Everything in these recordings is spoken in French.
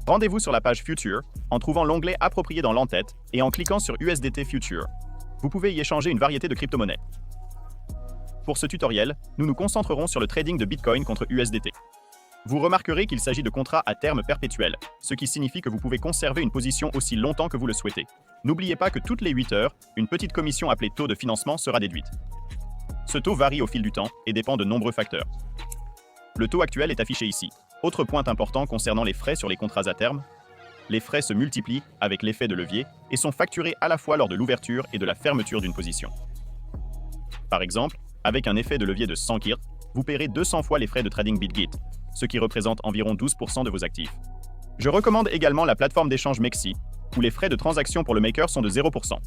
Rendez-vous sur la page Future en trouvant l'onglet approprié dans l'entête et en cliquant sur USDT Future. Vous pouvez y échanger une variété de crypto-monnaies. Pour ce tutoriel, nous nous concentrerons sur le trading de Bitcoin contre USDT. Vous remarquerez qu'il s'agit de contrats à terme perpétuel, ce qui signifie que vous pouvez conserver une position aussi longtemps que vous le souhaitez. N'oubliez pas que toutes les 8 heures, une petite commission appelée taux de financement sera déduite. Ce taux varie au fil du temps et dépend de nombreux facteurs. Le taux actuel est affiché ici. Autre point important concernant les frais sur les contrats à terme, les frais se multiplient avec l'effet de levier et sont facturés à la fois lors de l'ouverture et de la fermeture d'une position. Par exemple, avec un effet de levier de 100 KIRT, vous paierez 200 fois les frais de trading BitGit, ce qui représente environ 12% de vos actifs. Je recommande également la plateforme d'échange Mexi, où les frais de transaction pour le maker sont de 0%.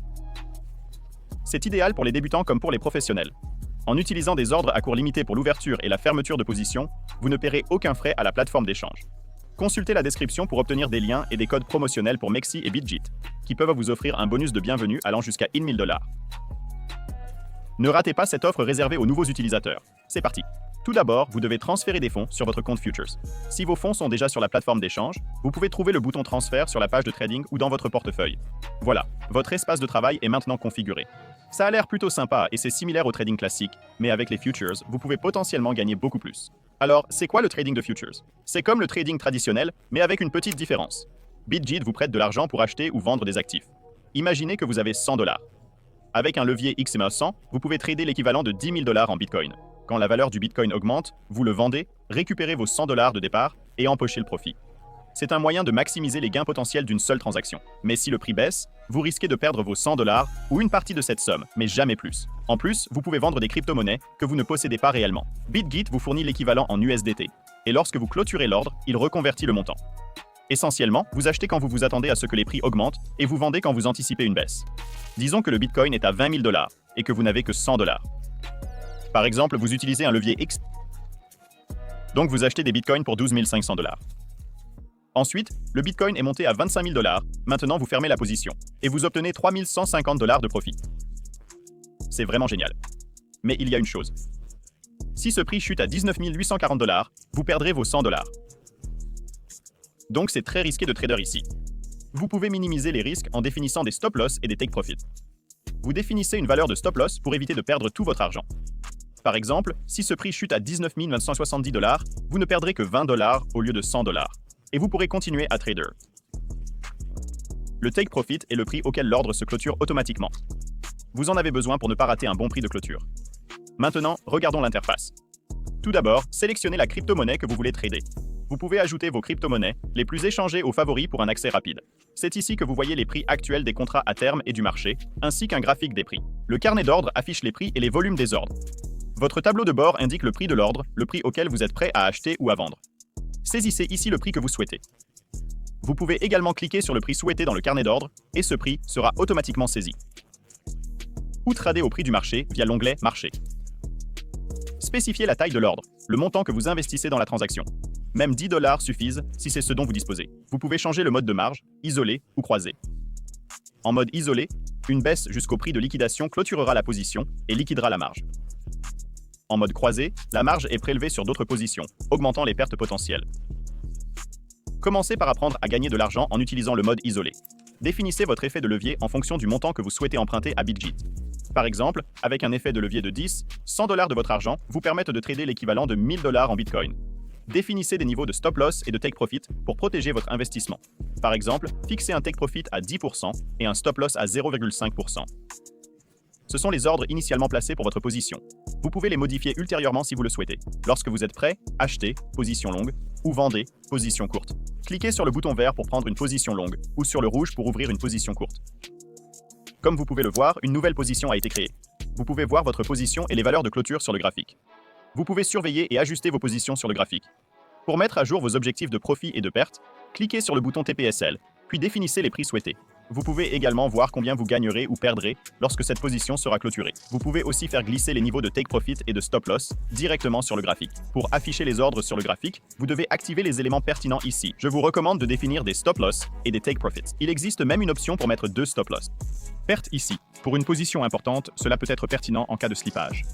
C'est idéal pour les débutants comme pour les professionnels. En utilisant des ordres à cours limité pour l'ouverture et la fermeture de position, vous ne paierez aucun frais à la plateforme d'échange. Consultez la description pour obtenir des liens et des codes promotionnels pour Mexi et BitGit, qui peuvent vous offrir un bonus de bienvenue allant jusqu'à 1 000 $. Ne ratez pas cette offre réservée aux nouveaux utilisateurs. C'est parti! Tout d'abord, vous devez transférer des fonds sur votre compte Futures. Si vos fonds sont déjà sur la plateforme d'échange, vous pouvez trouver le bouton transfert sur la page de trading ou dans votre portefeuille. Voilà, votre espace de travail est maintenant configuré. Ça a l'air plutôt sympa et c'est similaire au trading classique, mais avec les Futures, vous pouvez potentiellement gagner beaucoup plus. Alors, c'est quoi le trading de Futures? C'est comme le trading traditionnel, mais avec une petite différence. BitGit vous prête de l'argent pour acheter ou vendre des actifs. Imaginez que vous avez 100 $. Avec un levier XMA 100, vous pouvez trader l'équivalent de 10 000 $ en Bitcoin. Quand la valeur du Bitcoin augmente, vous le vendez, récupérez vos 100 $ de départ et empochez le profit. C'est un moyen de maximiser les gains potentiels d'une seule transaction. Mais si le prix baisse, vous risquez de perdre vos 100 $ ou une partie de cette somme, mais jamais plus. En plus, vous pouvez vendre des crypto-monnaies que vous ne possédez pas réellement. BitGit vous fournit l'équivalent en USDT. Et lorsque vous clôturez l'ordre, il reconvertit le montant. Essentiellement, vous achetez quand vous vous attendez à ce que les prix augmentent et vous vendez quand vous anticipez une baisse. Disons que le Bitcoin est à 20 000 $ et que vous n'avez que 100 $. Par exemple, vous utilisez un levier X. Donc vous achetez des Bitcoins pour 12 500 $. Ensuite, le Bitcoin est monté à 25 000 $. Maintenant, vous fermez la position et vous obtenez 3 150 $ de profit. C'est vraiment génial. Mais il y a une chose. Si ce prix chute à 19 840 $, vous perdrez vos 100 $. Donc c'est très risqué de trader ici. Vous pouvez minimiser les risques en définissant des stop-loss et des take-profit. Vous définissez une valeur de stop-loss pour éviter de perdre tout votre argent. Par exemple, si ce prix chute à 19 970 $, vous ne perdrez que 20 $ au lieu de 100 $. Et vous pourrez continuer à trader. Le take profit est le prix auquel l'ordre se clôture automatiquement. Vous en avez besoin pour ne pas rater un bon prix de clôture. Maintenant, regardons l'interface. Tout d'abord, sélectionnez la crypto-monnaie que vous voulez trader. Vous pouvez ajouter vos crypto-monnaies les plus échangées aux favoris pour un accès rapide. C'est ici que vous voyez les prix actuels des contrats à terme et du marché, ainsi qu'un graphique des prix. Le carnet d'ordre affiche les prix et les volumes des ordres. Votre tableau de bord indique le prix de l'ordre, le prix auquel vous êtes prêt à acheter ou à vendre. Saisissez ici le prix que vous souhaitez. Vous pouvez également cliquer sur le prix souhaité dans le carnet d'ordre et ce prix sera automatiquement saisi. Ou trader au prix du marché via l'onglet Marché. Spécifiez la taille de l'ordre, le montant que vous investissez dans la transaction. Même 10 $ suffisent si c'est ce dont vous disposez. Vous pouvez changer le mode de marge, isolé ou croisé. En mode isolé, une baisse jusqu'au prix de liquidation clôturera la position et liquidera la marge. En mode croisé, la marge est prélevée sur d'autres positions, augmentant les pertes potentielles. Commencez par apprendre à gagner de l'argent en utilisant le mode isolé. Définissez votre effet de levier en fonction du montant que vous souhaitez emprunter à BitGit. Par exemple, avec un effet de levier de 10, 100 $ de votre argent vous permettent de trader l'équivalent de 1 000 $ en Bitcoin. Définissez des niveaux de stop-loss et de take-profit pour protéger votre investissement. Par exemple, fixez un take-profit à 10% et un stop-loss à 0,5%. Ce sont les ordres initialement placés pour votre position. Vous pouvez les modifier ultérieurement si vous le souhaitez. Lorsque vous êtes prêt, achetez, position longue, ou vendez, position courte. Cliquez sur le bouton vert pour prendre une position longue, ou sur le rouge pour ouvrir une position courte. Comme vous pouvez le voir, une nouvelle position a été créée. Vous pouvez voir votre position et les valeurs de clôture sur le graphique. Vous pouvez surveiller et ajuster vos positions sur le graphique. Pour mettre à jour vos objectifs de profit et de perte, cliquez sur le bouton TPSL, puis définissez les prix souhaités. Vous pouvez également voir combien vous gagnerez ou perdrez lorsque cette position sera clôturée. Vous pouvez aussi faire glisser les niveaux de take profit et de stop loss directement sur le graphique. Pour afficher les ordres sur le graphique, vous devez activer les éléments pertinents ici. Je vous recommande de définir des stop loss et des take profits. Il existe même une option pour mettre 2 stop loss. Perte ici. Pour une position importante, cela peut être pertinent en cas de slippage.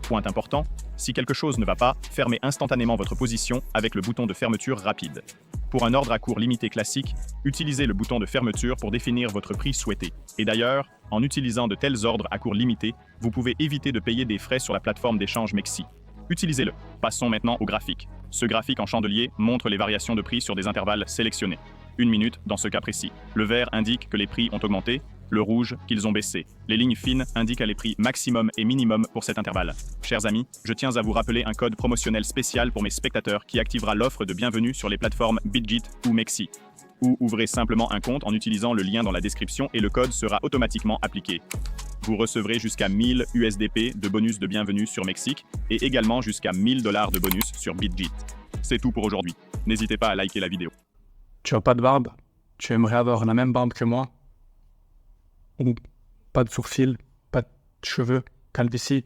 Point important, si quelque chose ne va pas, fermez instantanément votre position avec le bouton de fermeture rapide. Pour un ordre à cours limité classique, utilisez le bouton de fermeture pour définir votre prix souhaité. Et d'ailleurs, en utilisant de tels ordres à cours limité, vous pouvez éviter de payer des frais sur la plateforme d'échange Mexi. Utilisez-le. Passons maintenant au graphique. Ce graphique en chandelier montre les variations de prix sur des intervalles sélectionnés. 1 minute dans ce cas précis. Le vert indique que les prix ont augmenté, le rouge qu'ils ont baissé. Les lignes fines indiquent les prix maximum et minimum pour cet intervalle. Chers amis, je tiens à vous rappeler un code promotionnel spécial pour mes spectateurs qui activera l'offre de bienvenue sur les plateformes Bitgit ou Mexi. Ou ouvrez simplement un compte en utilisant le lien dans la description et le code sera automatiquement appliqué. Vous recevrez jusqu'à 1000 USDP de bonus de bienvenue sur Mexique et également jusqu'à 1000 $ de bonus sur Bitgit. C'est tout pour aujourd'hui. N'hésitez pas à liker la vidéo. Tu n'as pas de barbe? Tu aimerais avoir la même barbe que moi? Ou pas de sourcils, pas de cheveux, calvitie?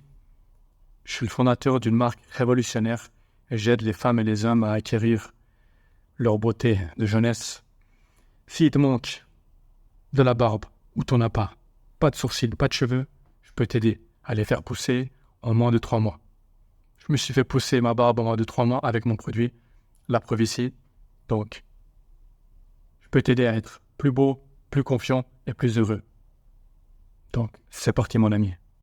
Je suis le fondateur d'une marque révolutionnaire et j'aide les femmes et les hommes à acquérir leur beauté de jeunesse. S'il te manque de la barbe ou t'en as pas de sourcils, pas de cheveux, je peux t'aider à les faire pousser en moins de 3 mois. Je me suis fait pousser ma barbe en moins de 3 mois avec mon produit, la preuve ici. Donc, je peux t'aider à être plus beau, plus confiant et plus heureux. Donc, c'est parti mon ami.